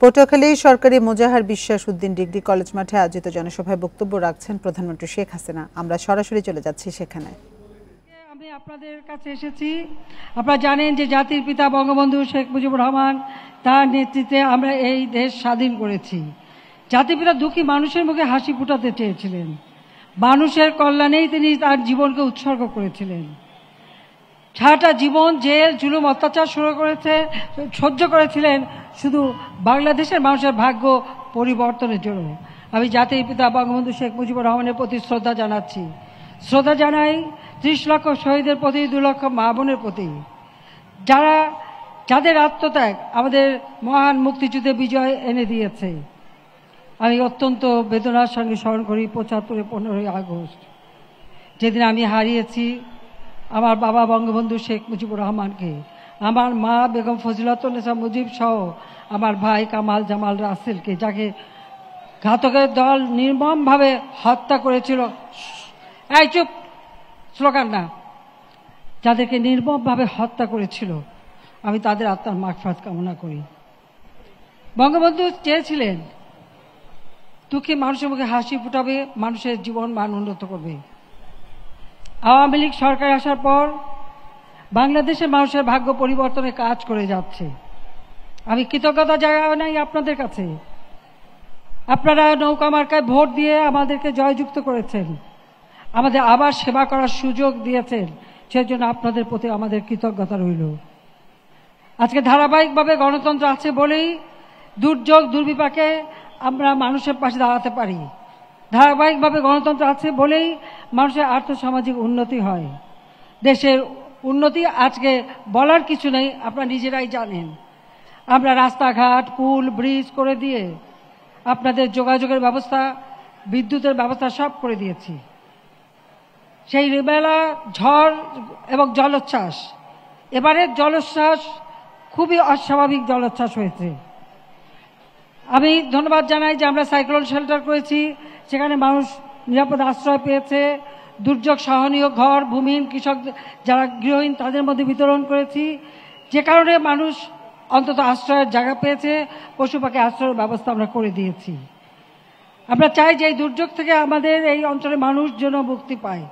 পটুয়াখালী সরকারি মোজাহার বিশ্বাস Uddin degree college মাঠে আয়োজিত জনসভায় বক্তব্য রাখছেন প্রধানমন্ত্রী শেখ হাসিনা। আমরা সরাসরি চলে যাচ্ছি সেখানে। আমি আপনাদের কাছে এসেছি। আপনারা জানেন যে জাতির পিতা বঙ্গবন্ধু শেখ মুজিবুর রহমান তার নেতৃত্বে আমরা এই দেশ স্বাধীন করেছি। জাতির পিতা দুঃখী মানুষের মুখে হাসি ফুটাতে চেয়েছিলেন, মানুষের কল্যাণেই তিনি তার জীবনকে উৎসর্গ করেছিলেন। সারাটা জীবন জেল জুলুম অত্যাচার সহ্য করেছিলেন শুধু বাংলাদেশের মানুষের ভাগ্য পরিবর্তনের জন্য। আমি জাতির পিতা বঙ্গবন্ধু শেখ মুজিবুর রহমানের প্রতি শ্রদ্ধা জানাচ্ছি। শ্রদ্ধা জানাই 30 লক্ষ শহীদের প্রতি, 2 লক্ষ মা বোনের প্রতি, যাদের আত্মত্যাগ আমাদের মহান মুক্তিযুদ্ধে বিজয় এনে দিয়েছে। আমি অত্যন্ত বেদনার সঙ্গে স্মরণ করি 75 15ই আগস্ট, যেদিন আমি হারিয়েছি আমার বাবা বঙ্গবন্ধু শেখ মুজিবুর রহমানকে, আমার মা বেগম ফজিলাতুন্নেসা মুজিব সহ আমার ভাই কামাল জামাল রাসেলকে, যাকে ঘাতকের দল নির্মমভাবে হত্যা করেছিল। এই চুপ, স্লোগান না। যাদেরকে নির্মমভাবে হত্যা করেছিল, আমি তাদের আত্মার মাগফিরাত কামনা করি। বঙ্গবন্ধু চেয়েছিলেন দুঃখী মানুষের মুখে হাসি ফুটাবে, মানুষের জীবন মান উন্নত করবে। আওয়ামী লীগ সরকার আসার পর বাংলাদেশের মানুষের ভাগ্য পরিবর্তনের কাজ করে যাচ্ছে। আমি কৃতজ্ঞতা জানাই আপনাদের কাছে। আপনারা নৌকা মার্কায় ভোট দিয়ে আমাদেরকে জয়যুক্ত করেছেন, আমাদের আবার সেবা করার সুযোগ দিয়েছেন, সেজন্য আপনাদের প্রতি আমাদের কৃতজ্ঞতা রইল। আজকে ধারাবাহিকভাবে গণতন্ত্র আছে বলেই দুর্যোগ দুর্বিপাকে আমরা মানুষের পাশে দাঁড়াতে পারি। ধারাবাহিকভাবে গণতন্ত্র আছে বলেই মানুষের আর্থসামাজিক উন্নতি হয়। দেশের উন্নতি আজকে বলার কিছু নেই, আপনারা নিজেরাই জানেন। আমরা রাস্তাঘাট, পুল, ব্রিজ করে দিয়ে আপনাদের যোগাযোগের ব্যবস্থা, বিদ্যুতের ব্যবস্থা সব করে দিয়েছি। সেই রিবেলা, ঝড় এবং জলোচ্ছ্বাস, এবারের জলোচ্ছ্বাস খুবই অস্বাভাবিক জলোচ্ছ্বাস হয়েছে। আমি ধন্যবাদ জানাই যে আমরা সাইক্লোন শেল্টার করেছি, সেখানে মানুষ নিরাপদ আশ্রয় পেয়েছে। দুর্যোগ সহনীয় ঘর, ভূমিহীন কৃষক যারা গৃহহীন তাদের মধ্যে বিতরণ করেছি, যে কারণে মানুষ অন্তত আশ্রয়ের জায়গা পেয়েছে। পশু পাখি আশ্রয়ের ব্যবস্থা আমরা করে দিয়েছি। আমরা চাই যে এই দুর্যোগ থেকে আমাদের এই অঞ্চলের মানুষ যেন মুক্তি পায়,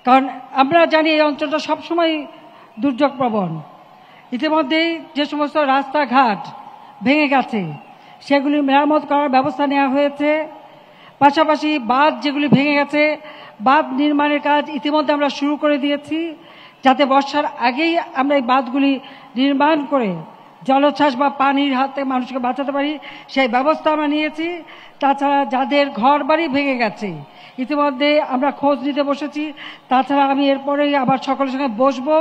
কারণ আমরা জানি এই অঞ্চলটা সবসময় দুর্যোগ প্রবণ। ইতিমধ্যেই যে সমস্ত রাস্তাঘাট ভেঙে গেছে সেগুলি মেরামত করার ব্যবস্থা নেওয়া হয়েছে। পাশাপাশি বাঁধ যেগুলি ভেঙে গেছে, বাঁধ নির্মাণের কাজ ইতিমধ্যে আমরা শুরু করে দিয়েছি, যাতে বর্ষার আগেই আমরা এই বাঁধগুলি নির্মাণ করে জলোচ্ছ্বাস বা পানির হাতে মানুষকে বাঁচাতে পারি, সেই ব্যবস্থা আমরা নিয়েছি। তাছাড়া যাদের ঘর বাড়ি ভেঙে গেছে ইতিমধ্যে আমরা খোঁজ নিতে বসেছি। তাছাড়া আমি এরপরেই আবার সকলের সঙ্গে বসবো,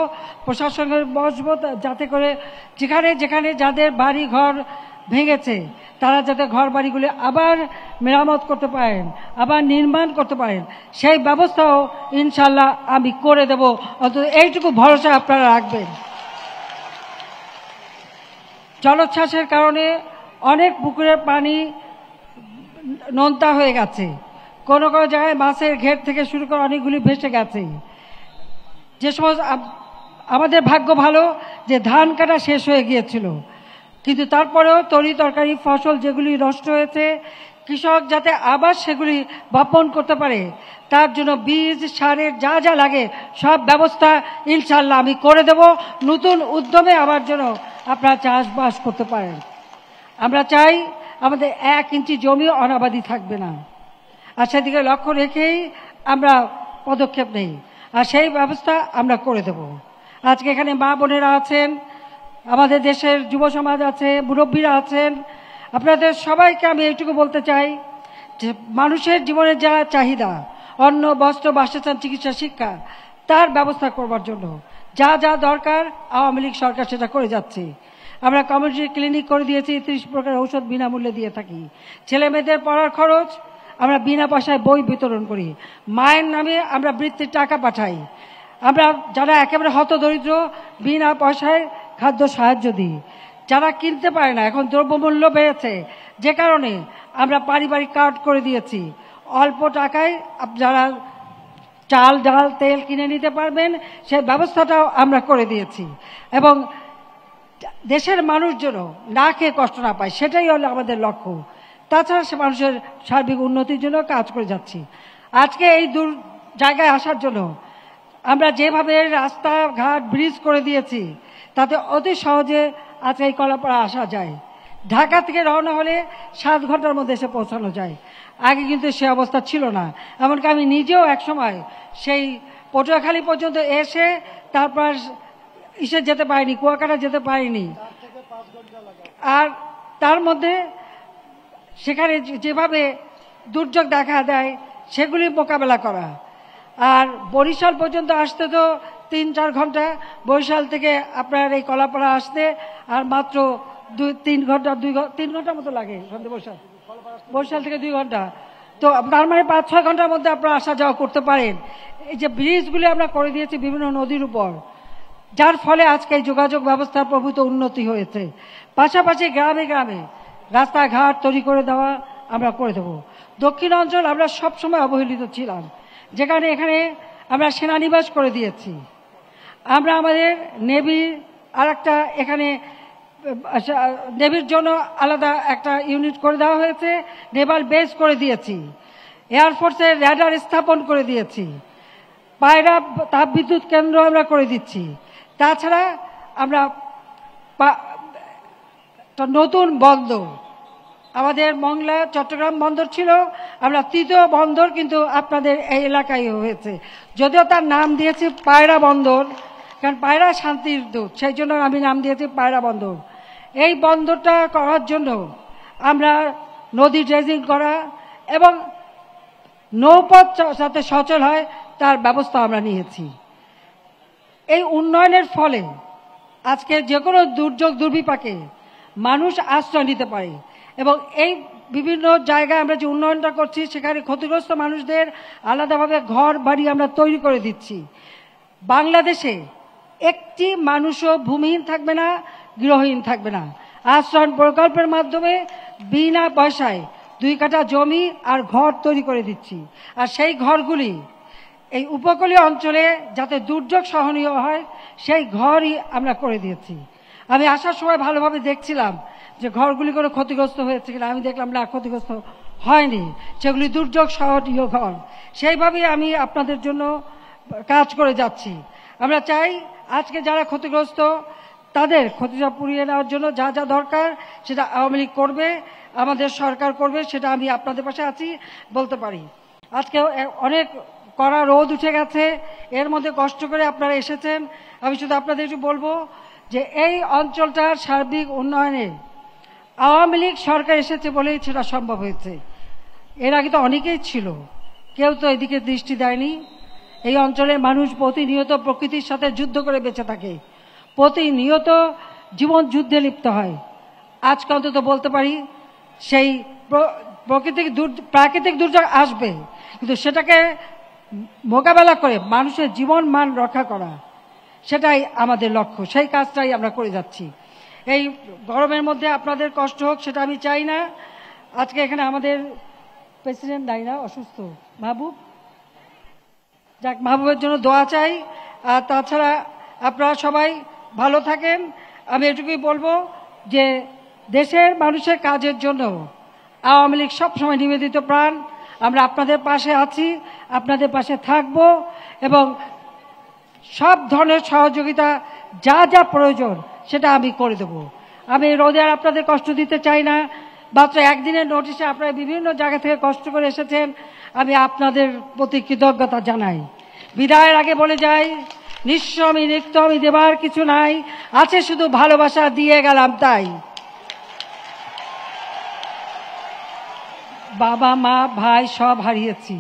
প্রশাসনের সঙ্গে বসবো, যাতে করে যেখানে যেখানে যাদের বাড়ি ঘর ভেঙেছে তারা যাতে ঘর বাড়িগুলি আবার মেরামত করতে পারেন, আবার নির্মাণ করতে পারেন, সেই ব্যবস্থাও ইনশাল্লাহ আমি করে দেব। অন্তত এইটুকু ভরসা আপনারা রাখবেন। জলোচ্ছ্বাসের কারণে অনেক পুকুরের পানি নোনতা হয়ে গেছে, কোনো কোনো জায়গায় মাছের ঘের থেকে শুরু করে অনেকগুলি ভেসে গেছে। যে সমস্ত আমাদের ভাগ্য ভালো যে ধান কাটা শেষ হয়ে গিয়েছিল, কিন্তু তারপরেও তরি তরকারি ফসল যেগুলি নষ্ট হয়েছে, কৃষক যাতে আবার সেগুলি বপন করতে পারে তার জন্য বীজ, সারের যা যা লাগে সব ব্যবস্থা ইনশাল্লাহ আমি করে দেব। নতুন উদ্যমে আবার যেন আপনারা চাষবাস করতে পারেন। আমরা চাই আমাদের 1 ইঞ্চি জমি অনাবাদি থাকবে না, আর সেদিকে লক্ষ্য রেখেই আমরা পদক্ষেপ নেই, আর সেই ব্যবস্থা আমরা করে দেব। আজকে এখানে মা বোনেরা আছেন, আমাদের দেশের যুব সমাজ আছে, মুরব্বীরা আছেন। আপনাদের সবাইকে আমি এইটুকু বলতে চাই যে মানুষের জীবনের যা চাহিদা, অন্ন, বস্ত্র, বাসস্থান, চিকিৎসা, শিক্ষা, তার ব্যবস্থা করবার জন্য যা যা দরকার আওয়ামী লীগ সরকার সেটা করে যাচ্ছে। আমরা কমিউনিটি ক্লিনিক করে দিয়েছি, 30 প্রকার ঔষধ বিনামূল্যে দিয়ে থাকি। ছেলে মেয়েদের পড়ার খরচ আমরা বিনা পয়সায় বই বিতরণ করি। মায়ের নামে আমরা বৃত্তির টাকা পাঠাই। আমরা যারা একেবারে হতদরিদ্র বিনা পয়সায় খাদ্য সাহায্য দিই। যারা কিনতে পারে না, এখন দ্রব্যমূল্য বেড়েছে, যে কারণে আমরা পারিবারিক কার্ড করে দিয়েছি। অল্প টাকায় যারা চাল, ডাল, তেল কিনে নিতে পারবেন সেই ব্যবস্থাটাও আমরা করে দিয়েছি। এবং দেশের মানুষ যেন না খেয়ে কষ্ট না পায়, সেটাই হলো আমাদের লক্ষ্য। তাছাড়া সে মানুষের সার্বিক উন্নতির জন্য কাজ করে যাচ্ছি। আজকে এই দূর জায়গায় আসার জন্য আমরা যেভাবে রাস্তাঘাট ব্রিজ করে দিয়েছি, তাতে অতি সহজে আজকে এই কলাপাড়া আসা যায়। ঢাকা থেকে রওনা হলে 7 ঘন্টার মধ্যে এসে পৌঁছানো যায়। আগে কিন্তু সে অবস্থা ছিল না। এমনকি আমি নিজেও একসময় সেই পটুয়াখালী পর্যন্ত এসে তারপর যেতে পারিনি, কুয়াকাটা যেতে পারিনি। আর তার মধ্যে সেখানে যেভাবে দুর্যোগ দেখা দেয় সেগুলি মোকাবেলা করা। আর বরিশাল পর্যন্ত আসতে তো 3-4 ঘন্টা, বরিশাল থেকে আপনার এই কলাপাড়া আসতে আর মাত্র 2-3 ঘন্টা, 3 ঘন্টার মতো লাগে। বরিশাল থেকে 2 ঘন্টা, তো তার মানে 5-6 ঘন্টার মধ্যে আপনারা আসা যাওয়া করতে পারেন। এই যে ব্রিজগুলি আমরা করে দিয়েছি বিভিন্ন নদীর উপর, যার ফলে আজকে এই যোগাযোগ ব্যবস্থার প্রভূত উন্নতি হয়েছে। পাশাপাশি গ্রামে গ্রামে রাস্তাঘাট তৈরি করে দেওয়া আমরা করে দেব। দক্ষিণ অঞ্চল আমরা সবসময় অবহেলিত ছিলাম, যেখানে এখানে আমরা সেনানিবাস করে দিয়েছি। আমরা আমাদের নেভির আর একটা এখানে নেভির জন্য আলাদা একটা ইউনিট করে দেওয়া হয়েছে, নেভাল বেস করে দিয়েছি। এয়ারফোর্সের র্যাডার স্থাপন করে দিয়েছি। পায়রা তাপবিদ্যুৎ কেন্দ্র আমরা করে দিচ্ছি। তাছাড়া আমরা নতুন বন্দর, আমাদের মংলা চট্টগ্রাম বন্দর ছিল, আমরা 3য় বন্দর কিন্তু আপনাদের এই এলাকায় হয়েছে, যদিও তার নাম দিয়েছি পায়রা বন্দর, কারণ পায়রা শান্তির দূত, সেই জন্য আমি নাম দিয়েছি পায়রা বন্দর। এই বন্দরটা করার জন্য আমরা নদী ড্রেজিং করা এবং নৌপথ যাতে সচল হয় তার ব্যবস্থা আমরা নিয়েছি। এই উন্নয়নের ফলে আজকে যে কোনো দুর্যোগ দুর্বিপাকে মানুষ আশ্রয় নিতে পারে এবং এই বিভিন্ন জায়গায় আমরা যে উন্নয়নটা করছি সেখানে ক্ষতিগ্রস্ত মানুষদের আলাদাভাবে ঘর বাড়ি আমরা তৈরি করে দিচ্ছি। বাংলাদেশে একটি মানুষও ভূমিহীন থাকবে না, গৃহহীন থাকবে না। আশ্রয়ণ প্রকল্পের মাধ্যমে বিনা পয়সায় 2 কাঠা জমি আর ঘর তৈরি করে দিচ্ছি। আর সেই ঘরগুলি এই উপকূলীয় অঞ্চলে যাতে দুর্যোগ সহনীয় হয় সেই ঘরই আমরা করে দিয়েছি। আমি আসার সময় ভালোভাবে দেখছিলাম যে ঘরগুলি কোনো ক্ষতিগ্রস্ত হয়েছে কিনা, আমি দেখলাম না, ক্ষতিগ্রস্ত হয়নি, সেগুলি দুর্যোগ সহনীয় ঘর। সেইভাবেই আমি আপনাদের জন্য কাজ করে যাচ্ছি। আমরা চাই আজকে যারা ক্ষতিগ্রস্ত তাদের ক্ষতিটা পুড়িয়ে নেওয়ার জন্য যা যা দরকার সেটা আওয়ামী লীগ করবে, আমাদের সরকার করবে, সেটা আমি আপনাদের পাশে আছি বলতে পারি। আজকে অনেক কড়া রোদ উঠে গেছে, এর মধ্যে কষ্ট করে আপনারা এসেছেন। আমি শুধু আপনাদের একটু বলবো যে এই অঞ্চলটার সার্বিক উন্নয়নে আওয়ামী লীগ সরকার এসেছে বলেই সেটা সম্ভব হয়েছে। এর আগে তো অনেকেই ছিল, কেউ তো এদিকে দৃষ্টি দেয়নি। এই অঞ্চলের মানুষ প্রতিনিয়ত প্রকৃতির সাথে যুদ্ধ করে বেঁচে থাকে, প্রতিনিয়ত জীবন যুদ্ধে লিপ্ত হয়। আজকে অন্তত বলতে পারি সেই প্রাকৃতিক দুর্যোগ আসবে, কিন্তু সেটাকে মোকাবেলা করে মানুষের জীবন মান রক্ষা করা, সেটাই আমাদের লক্ষ্য। সেই কাজটাই আমরা করে যাচ্ছি। এই গরমের মধ্যে আপনাদের কষ্ট হোক সেটা আমি চাই না। আজকে এখানে আমাদের প্রেসিডেন্ট নাই না, অসুস্থ, মাহবুব, যাক মাহবুবের জন্য দোয়া চাই। আর তাছাড়া আপনারা সবাই ভালো থাকেন। আমি এটুকুই বলবো যে দেশের মানুষের কাজের জন্য আওয়ামী লীগ সবসময় নিবেদিত প্রাণ। আমরা আপনাদের পাশে আছি, আপনাদের পাশে থাকব এবং সব ধরনের সহযোগিতা যা যা প্রয়োজন সেটা আমি করে দেব। আমি রোদে আর আপনাদের কষ্ট দিতে চাই না। মাত্র একদিনের নোটিশে আপনারা বিভিন্ন জায়গা থেকে কষ্ট করে এসেছেন, আমি আপনাদের প্রতি কৃতজ্ঞতা জানাই। বিদায়ের আগে বলে যাই, নিঃস্ব আমি নিত্য, আমি দেবার কিছু নাই, আছে শুধু ভালোবাসা, দিয়ে গেলাম তাই। বাবা মা ভাই সব হারিয়েছি,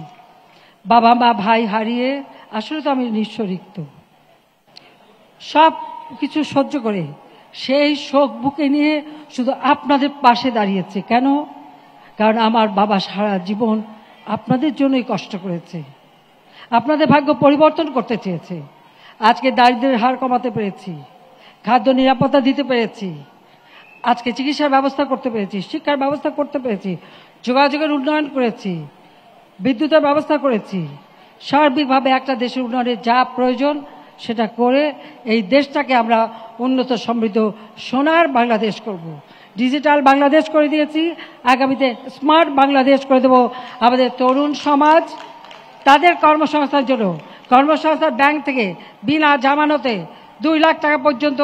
বাবা মা ভাই হারিয়ে আসলে তো আমি নিঃস্ব রিক্ত। সব কিছু সহ্য করে সেই শোক বুকে নিয়ে শুধু আপনাদের পাশে দাঁড়িয়েছে। কেন? কারণ আমার বাবা সারা জীবন আপনাদের জন্যই কষ্ট করেছে, আপনাদের ভাগ্য পরিবর্তন করতে চেয়েছে। আজকে দারিদ্র্যের হার কমাতে পেরেছি, খাদ্য নিরাপত্তা দিতে পেরেছি, আজকে চিকিৎসার ব্যবস্থা করতে পেরেছি, শিক্ষার ব্যবস্থা করতে পেরেছি, যোগাযোগের উন্নয়ন করেছি, বিদ্যুতের ব্যবস্থা করেছি। সার্বিকভাবে একটা দেশের উন্নয়নের যা প্রয়োজন সেটা করে এই দেশটাকে আমরা উন্নত সমৃদ্ধ সোনার বাংলাদেশ করব। ডিজিটাল বাংলাদেশ করে দিয়েছি, আগামীতে স্মার্ট বাংলাদেশ করে দেব। আমাদের তরুণ সমাজ তাদের কর্মসংস্থানের জন্য কর্মসংস্থান ব্যাংক থেকে বিনা জামানতে 2 লাখ টাকা পর্যন্ত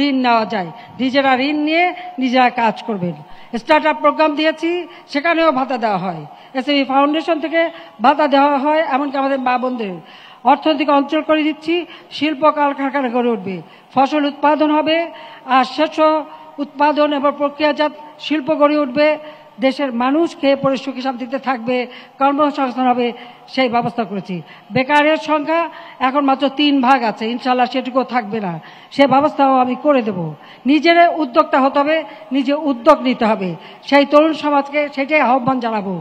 ঋণ নেওয়া যায়। নিজেরা ঋণ নিয়ে নিজেরা কাজ করবেন। স্টার্ট আপ প্রোগ্রাম দিয়েছি, সেখানেও ভাতা দেওয়া হয়। এসএমই ফাউন্ডেশন থেকে ভাতা দেওয়া হয়, এমনকি আমাদের মা বোনদের অর্থনৈতিক অঞ্চল করে দিচ্ছি। শিল্প কলকারখানা গড়ে উঠবে, ফসল উৎপাদন হবে, আর শস্য উৎপাদন এবং প্রক্রিয়াজাত শিল্প গড়ে উঠবে। দেশের মানুষ খেয়ে পরে সুখী শান্তিতে থাকবে, কর্মসংস্থান হবে, সেই ব্যবস্থা করেছি। বেকারের সংখ্যা এখন মাত্র 3 ভাগ আছে, ইনশাল্লাহ সেটুকুও থাকবে না, সে ব্যবস্থাও আমি করে দেব। নিজের উদ্যোক্তা হতে হবে, নিজে উদ্যোগ নিতে হবে। সেই তরুণ সমাজকে সেটাই আহ্বান জানাবো।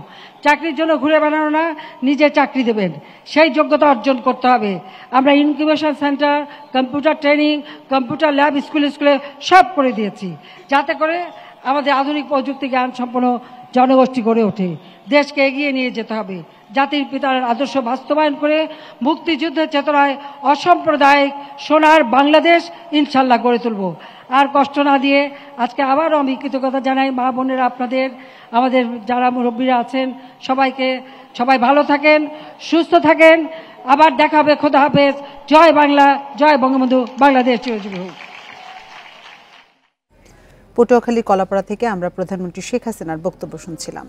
চাকরির জন্য ঘুরে বেড়ানো না, নিজে চাকরি দেবেন, সেই যোগ্যতা অর্জন করতে হবে। আমরা incubation centre, computer training, computer lab স্কুলে স্কুলে সব করে দিয়েছি, যাতে করে আমাদের আধুনিক প্রযুক্তি জ্ঞান সম্পন্ন জনগোষ্ঠী গড়ে ওঠে। দেশকে এগিয়ে নিয়ে যেতে হবে। জাতির পিতার আদর্শ বাস্তবায়ন করে মুক্তিযুদ্ধের চেতনায় অসাম্প্রদায়িক সোনার বাংলাদেশ ইনশাল্লাহ গড়ে তুলব। আর কষ্ট না দিয়ে আজকে আবারও আমি কৃতজ্ঞতা জানাই মা বোনেরা, আপনাদের, আমাদের যারা মুরব্বীরা আছেন সবাইকে। সবাই ভালো থাকেন, সুস্থ থাকেন। আবার দেখা হবে। খোদা হাফেজ। জয় বাংলা, জয় বঙ্গবন্ধু, বাংলাদেশ চিরজীবী হোক। পটুয়াখালী কলাপাড়া থেকে আমরা প্রধানমন্ত্রী শেখ হাসিনার বক্তব্য শুনছিলাম।